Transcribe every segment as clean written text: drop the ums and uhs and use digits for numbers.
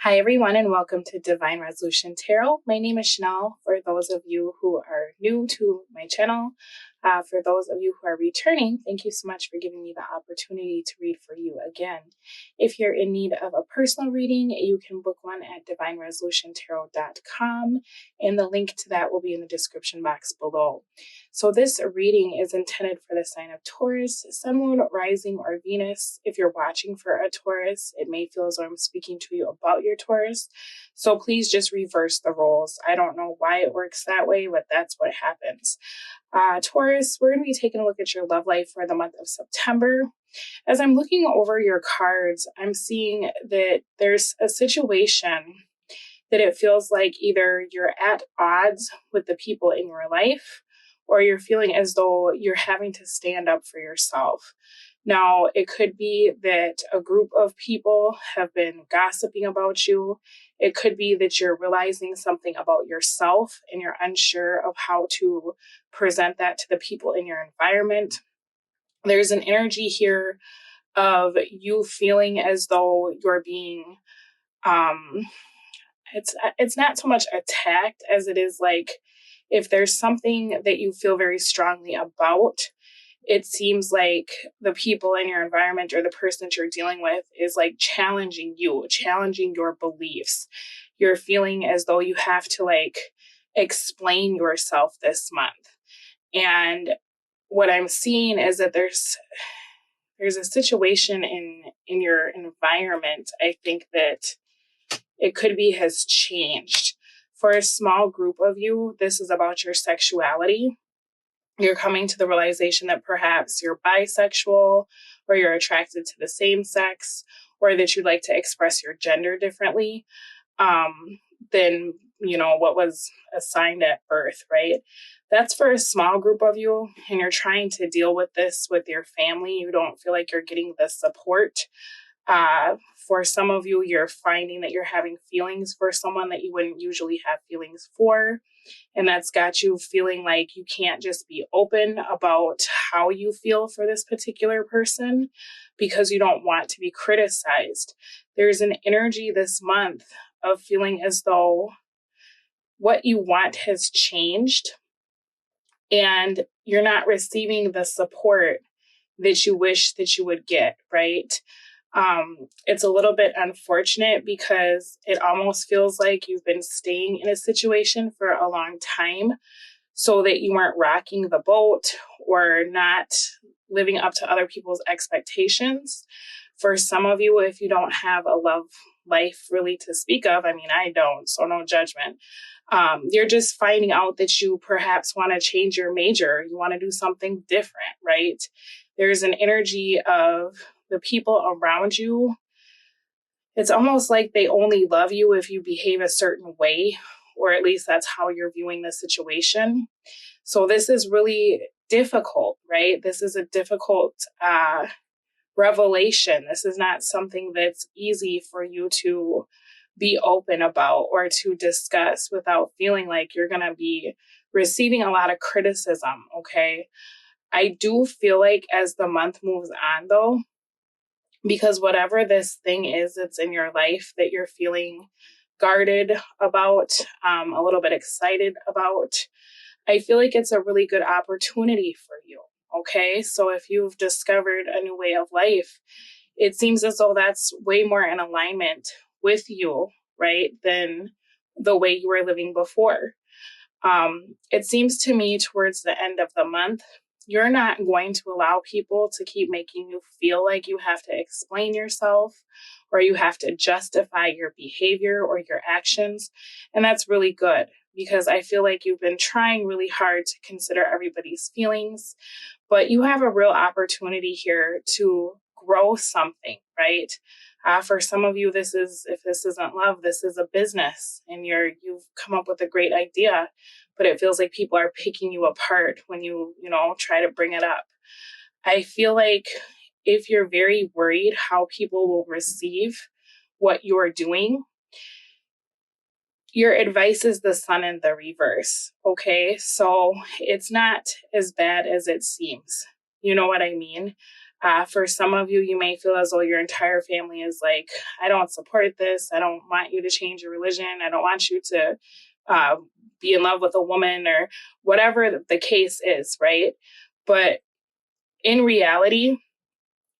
Hi, everyone, and welcome to Divine Resolution Tarot. My name is Chanel. For those of you who are new to my channel, for those of you who are returning, thank you so much for giving me the opportunity to read for you again. If you're in need of a personal reading, you can book one at divineresolutiontarot.com, and the link to that will be in the description box below. So this reading is intended for the sign of Taurus, Sun, Moon, Rising, or Venus. If you're watching for a Taurus, it may feel as though I'm speaking to you about your Taurus. So please just reverse the roles. I don't know why it works that way, but that's what happens. Taurus, we're going to be taking a look at your love life for the month of September. As I'm looking over your cards, I'm seeing that there's a situation that it feels like either you're at odds with the people in your life, or you're feeling as though you're having to stand up for yourself. Now, it could be that a group of people have been gossiping about you. It could be that you're realizing something about yourself and you're unsure of how to present that to the people in your environment. There's an energy here of you feeling as though you're being, it's not so much attacked as it is like, if there's something that you feel very strongly about, it seems like the people in your environment or the person that you're dealing with is like challenging you, challenging your beliefs. You're feeling as though you have to like explain yourself this month. And what I'm seeing is that there's a situation in your environment, I think, that it could be has changed. For a small group of you, this is about your sexuality. You're coming to the realization that perhaps you're bisexual, or you're attracted to the same sex, or that you'd like to express your gender differently than, what was assigned at birth, right? That's for a small group of you, and you're trying to deal with this with your family. You don't feel like you're getting the support. For some of you, you're finding that you're having feelings for someone that you wouldn't usually have feelings for. And that's got you feeling like you can't just be open about how you feel for this particular person because you don't want to be criticized. There's an energy this month of feeling as though what you want has changed and you're not receiving the support that you wish that you would get, right? It's a little bit unfortunate because it almost feels like you've been staying in a situation for a long time so that you weren't rocking the boat or not living up to other people's expectations. For some of you, if you don't have a love life really to speak of, I don't, so no judgment. You're just finding out that you perhaps want to change your major. You want to do something different, right? There's an energy of the people around you. It's almost like they only love you if you behave a certain way, or at least that's how you're viewing the situation. So this is really difficult, right? This is a difficult revelation. This is not something that's easy for you to be open about or to discuss without feeling like you're going to be receiving a lot of criticism, okay? I do feel like as the month moves on, though, because whatever this thing is that's in your life that you're feeling guarded about, a little bit excited about, I feel like it's a really good opportunity for you. Okay, so if you've discovered a new way of life, it seems as though that's way more in alignment with you, right, than the way you were living before. It seems to me towards the end of the month, you're not going to allow people to keep making you feel like you have to explain yourself or you have to justify your behavior or your actions. And that's really good because I feel like you've been trying really hard to consider everybody's feelings, but you have a real opportunity here to grow something, right? For some of you, if this isn't love, this is a business and you've come up with a great idea, but it feels like people are picking you apart when you try to bring it up. I feel like if you're very worried how people will receive what you're doing, your advice is the sun in the reverse. Okay. So it's not as bad as it seems. You know what I mean? For some of you, you may feel as though your entire family is like, I don't support this. I don't want you to change your religion. I don't want you to be in love with a woman, or whatever the case is, right? But in reality,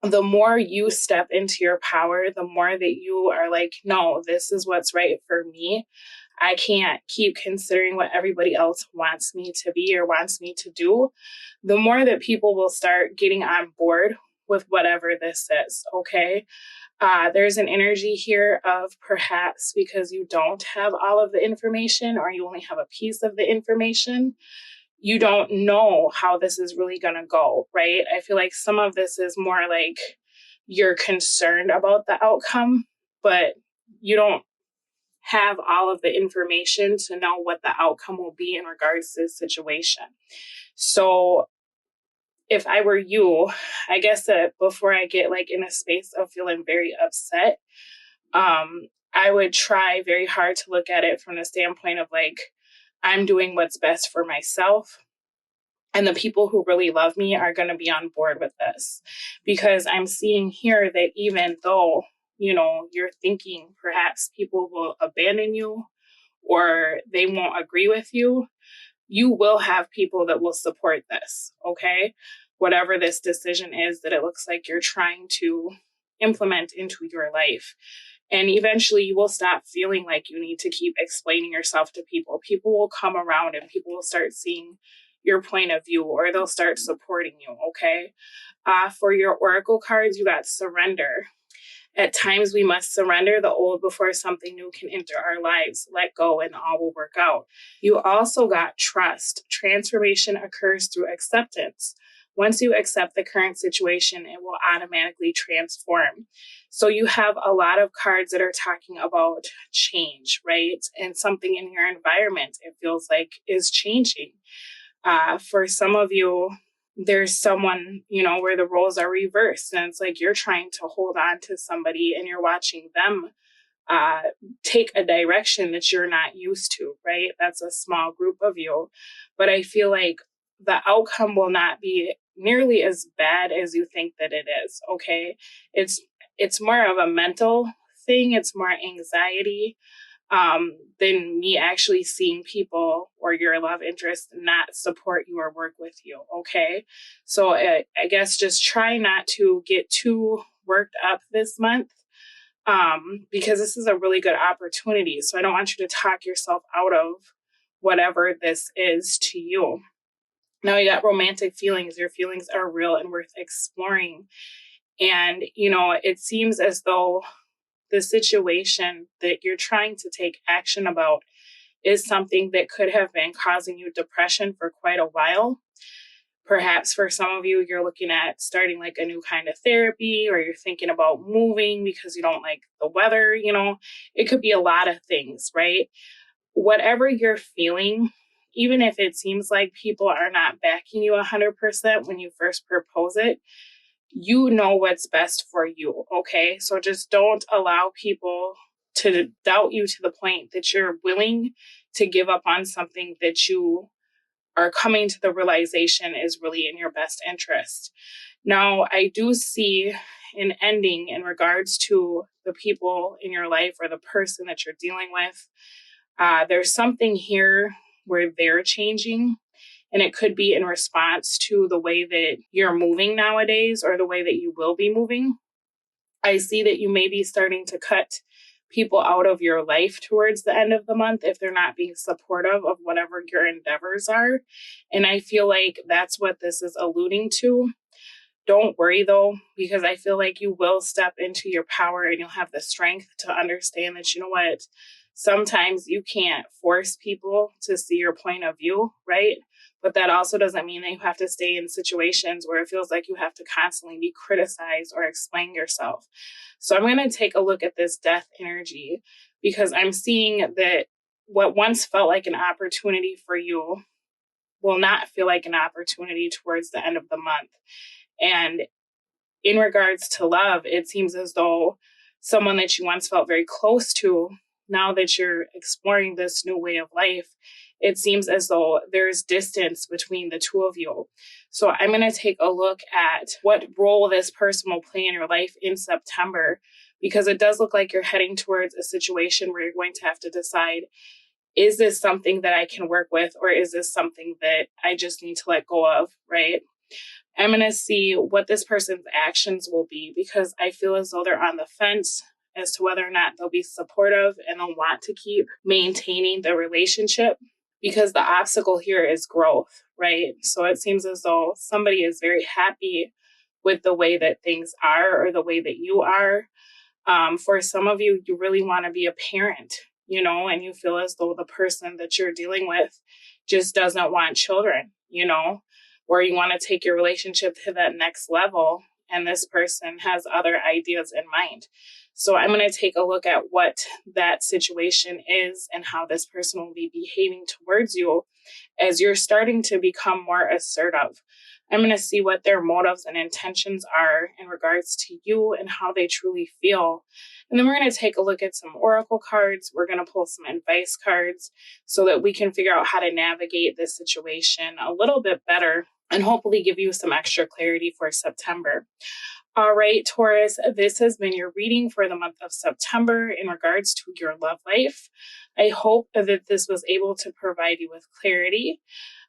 the more you step into your power, the more that you are like, no, this is what's right for me. I can't keep considering what everybody else wants me to be or wants me to do. The more that people will start getting on board with whatever this is, okay? There's an energy here of perhaps because you don't have all of the information, or you only have a piece of the information, you don't know how this is really going to go, right? I feel like some of this is more like you're concerned about the outcome, but you don't have all of the information to know what the outcome will be in regards to the situation. So if I were you, I guess that before I get like in a space of feeling very upset, I would try very hard to look at it from the standpoint of like, I'm doing what's best for myself. And the people who really love me are going to be on board with this, because I'm seeing here that even though, you know, you're thinking perhaps people will abandon you or they won't agree with you, you will have people that will support this, okay? Whatever this decision is that it looks like you're trying to implement into your life. And eventually you will stop feeling like you need to keep explaining yourself to people. People will come around and people will start seeing your point of view, or they'll start supporting you, okay? For your oracle cards, you got surrender. At times, we must surrender the old before something new can enter our lives. Let go and all will work out. You also got trust. Transformation occurs through acceptance. Once you accept the current situation, it will automatically transform. So you have a lot of cards that are talking about change, right? And something in your environment, it feels like, is changing. For some of you, there's someone, you know, where the roles are reversed, and it's like you're trying to hold on to somebody and you're watching them take a direction that you're not used to, right? That's a small group of you. But I feel like the outcome will not be nearly as bad as you think that it is, okay? It's more of a mental thing. It's more anxiety than me actually seeing people or your love interest not support you or work with you, okay? So I guess just try not to get too worked up this month, because this is a really good opportunity. So I don't want you to talk yourself out of whatever this is to you. Now you got romantic feelings. Your feelings are real and worth exploring. And, you know, it seems as though the situation that you're trying to take action about is something that could have been causing you depression for quite a while. Perhaps for some of you, you're looking at starting like a new kind of therapy, or you're thinking about moving because you don't like the weather, you know, it could be a lot of things, right? Whatever you're feeling, even if it seems like people are not backing you 100% when you first propose it, you know what's best for you, okay? So just don't allow people to doubt you to the point that you're willing to give up on something that you are coming to the realization is really in your best interest. Now, I do see an ending in regards to the people in your life or the person that you're dealing with. There's something here where they're changing, and it could be in response to the way that you're moving nowadays or the way that you will be moving. I see that you may be starting to cut people out of your life towards the end of the month if they're not being supportive of whatever your endeavors are. And I feel like that's what this is alluding to. Don't worry though, because I feel like you will step into your power and you'll have the strength to understand that, you know what, sometimes you can't force people to see your point of view, right? But that also doesn't mean that you have to stay in situations where it feels like you have to constantly be criticized or explain yourself. So I'm going to take a look at this death energy, because I'm seeing that what once felt like an opportunity for you will not feel like an opportunity towards the end of the month. And in regards to love, it seems as though someone that you once felt very close to, now that you're exploring this new way of life, it seems as though there's distance between the two of you. So I'm going to take a look at what role this person will play in your life in September, because it does look like you're heading towards a situation where you're going to have to decide, is this something that I can work with, or is this something that I just need to let go of, right? I'm going to see what this person's actions will be, because I feel as though they're on the fence as to whether or not they'll be supportive and they'll want to keep maintaining the relationship, because the obstacle here is growth, right? So it seems as though somebody is very happy with the way that things are, or the way that you are. For some of you, you really want to be a parent, and you feel as though the person that you're dealing with just doesn't want children, or you want to take your relationship to that next level, and this person has other ideas in mind. So I'm going to take a look at what that situation is and how this person will be behaving towards you as you're starting to become more assertive. I'm going to see what their motives and intentions are in regards to you and how they truly feel. And then we're going to take a look at some oracle cards. We're going to pull some advice cards so that we can figure out how to navigate this situation a little bit better and hopefully give you some extra clarity for September. All right, Taurus, this has been your reading for the month of September in regards to your love life. I hope that this was able to provide you with clarity.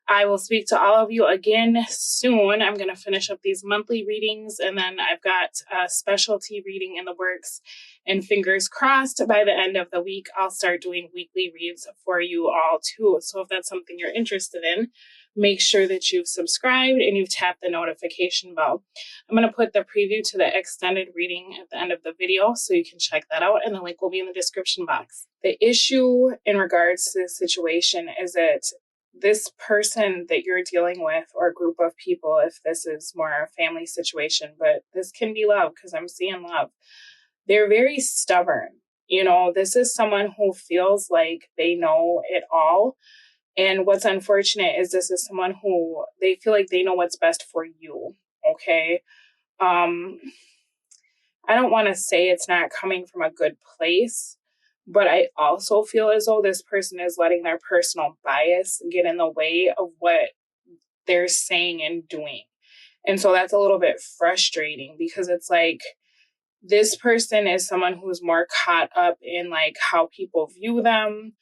I will speak to all of you again soon. I'm going to finish up these monthly readings, and then I've got a specialty reading in the works. And fingers crossed, by the end of the week, I'll start doing weekly reads for you all too. So if that's something you're interested in, make sure that you've subscribed and you've tapped the notification bell. I'm going to put the preview to the extended reading at the end of the video so you can check that out, and the link will be in the description box. The issue in regards to this situation is that this person that you're dealing with, or a group of people, if this is more a family situation, but this can be love because I'm seeing love, they're very stubborn. This is someone who feels like they know it all. And what's unfortunate is this is someone who they feel like they know what's best for you. Okay. I don't want to say it's not coming from a good place, but I also feel as though this person is letting their personal bias get in the way of what they're saying and doing. And so that's a little bit frustrating, because it's like this person is someone who's more caught up in like how people view them.